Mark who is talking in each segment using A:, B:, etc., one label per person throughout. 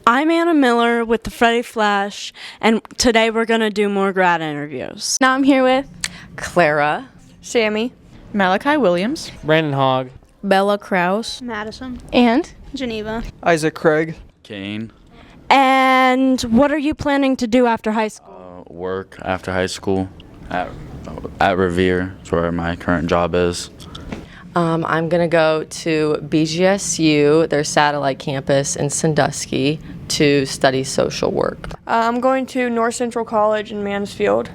A: I'm Anna Miller with the Freddie Flash, and today we're going to do more grad interviews.
B: Now I'm here with
C: Clara,
D: Sammy,
E: Malachi Williams,
F: Brandon Hogg,
E: Bella Kraus,
D: Madison,
B: and
D: Geneva,
G: Isaac Craig,
H: Kane.
A: And what are you planning to do after high school?
H: Work after high school at Revere. That's where my current job is.
C: I'm going to go to BGSU, their satellite campus in Sandusky, to study social work.
D: I'm going to North Central College in Mansfield.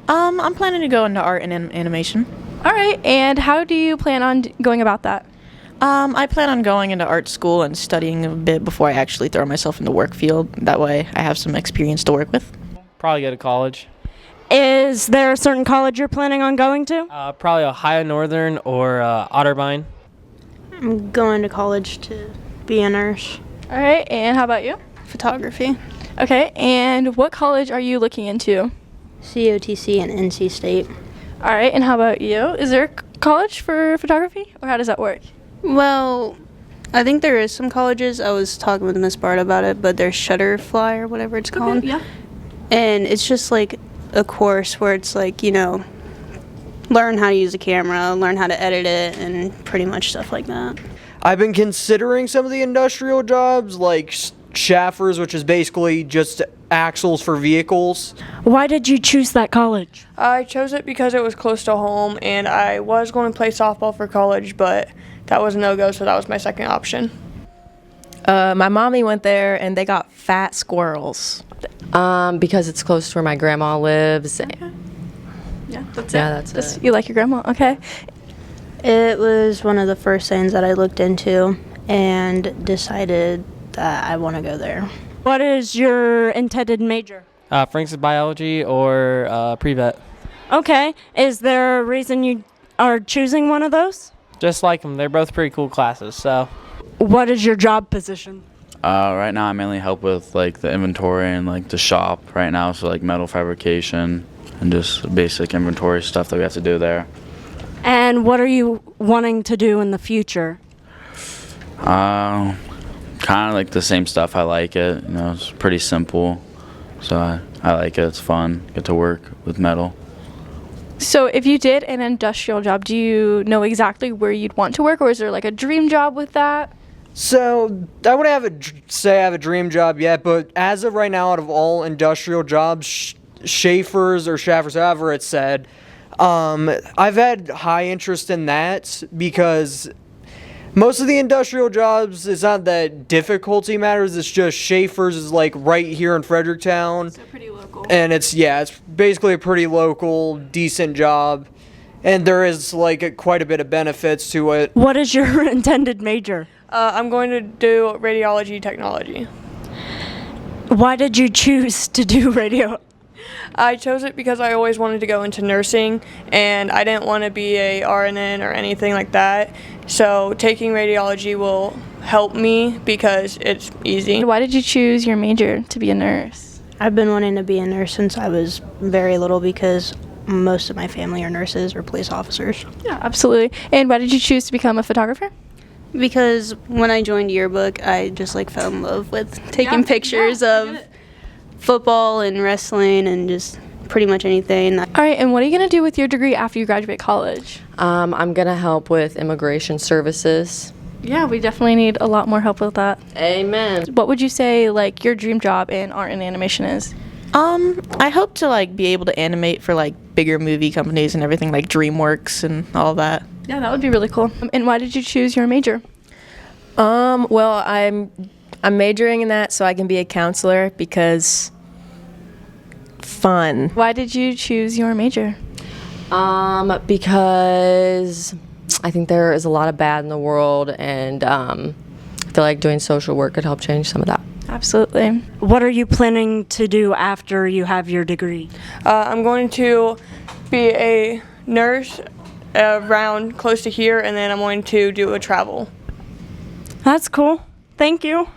E: I'm planning to go into art and animation.
B: all right. And how do you plan on going about that?
E: I plan on going into art school and studying a bit before I actually throw myself in the work field. That way I have some experience to work with.
F: probably go to college.
A: Is there a certain college you're planning on going to?
F: Probably Ohio Northern or Otterbein.
D: I'm going to college to be a nurse.
B: All right. And how about you?
D: Photography.
B: Okay. And what college are you looking into?
D: COTC and NC State.
B: All right. And how about you? Is there a college for photography, or how does that work?
D: Well, I think there is some colleges. I was talking with Miss Bart about it, but there's Shutterfly or whatever it's called.
B: Yeah.
D: And it's just like a course where it's like, learn how to use a camera, learn how to edit it, and pretty much stuff like that.
G: I've been considering some of the industrial jobs like chaffers, which is basically just axles for vehicles.
A: Why did you choose that college?
D: I chose it because it was close to home, and I was going to play softball for college, but that was a no-go, so that was my second option.
E: My mommy went there and they got fat squirrels.
C: Because it's close to where my grandma lives.
B: Yeah. That's
C: Yeah, that's it.
B: You like your grandma? Okay.
D: It was one of the first things that I looked into and decided that I want to go there.
A: What is your intended major?
F: Frank's biology or pre-vet.
A: Okay. Is there a reason you are choosing one of those?
F: Just like them. They're both pretty cool classes. So
A: What is your job position?
H: Right now I mainly help with like the inventory and like the shop right now, so like metal fabrication and just basic inventory stuff that we have to do there.
A: And what are you wanting to do in the future?
H: Kind of like the same stuff. I like it. It's pretty simple, so I like it. It's fun. Get to work with metal.
B: So if you did an industrial job, do you know exactly where you'd want to work, or is there like a dream job with that?
G: So I wouldn't say I have a dream job yet, but as of right now, out of all industrial jobs, Schaefer's or Schaffers, however it's said, I've had high interest in that because most of the industrial jobs, it's not that difficulty matters. It's just Schaefer's is like right here in Fredericktown.
B: So pretty local.
G: And it's basically a pretty local, decent job. And there is like quite a bit of benefits to it.
A: What is your intended major?
D: I'm going to do radiology technology.
A: Why did you choose to do radio?
D: I chose it because I always wanted to go into nursing, and I didn't want to be a RNN or anything like that. So taking radiology will help me because it's easy.
B: Why did you choose your major to be a nurse?
D: I've been wanting to be a nurse since I was very little because most of my family are nurses or police officers.
B: Yeah, absolutely. And why did you choose to become a photographer?
D: Because when I joined yearbook, I just fell in love with taking pictures of football and wrestling and just pretty much anything.
B: All right, and what are you going to do with your degree after you graduate college?
C: I'm going to help with immigration services.
B: Yeah, we definitely need a lot more help with that.
C: Amen.
B: What would you say your dream job in art and animation is?
E: I hope to be able to animate for bigger movie companies and everything like DreamWorks and all that.
B: Yeah, that would be really cool. And why did you choose your major?
I: Well, I'm majoring in that so I can be a counselor because fun.
B: Why did you choose your major?
C: Because I think there is a lot of bad in the world, and I feel like doing social work could help change some of that.
B: Absolutely.
A: What are you planning to do after you have your degree?
D: I'm going to be a nurse around close to here, and then I'm going to do a travel.
A: That's cool. Thank you.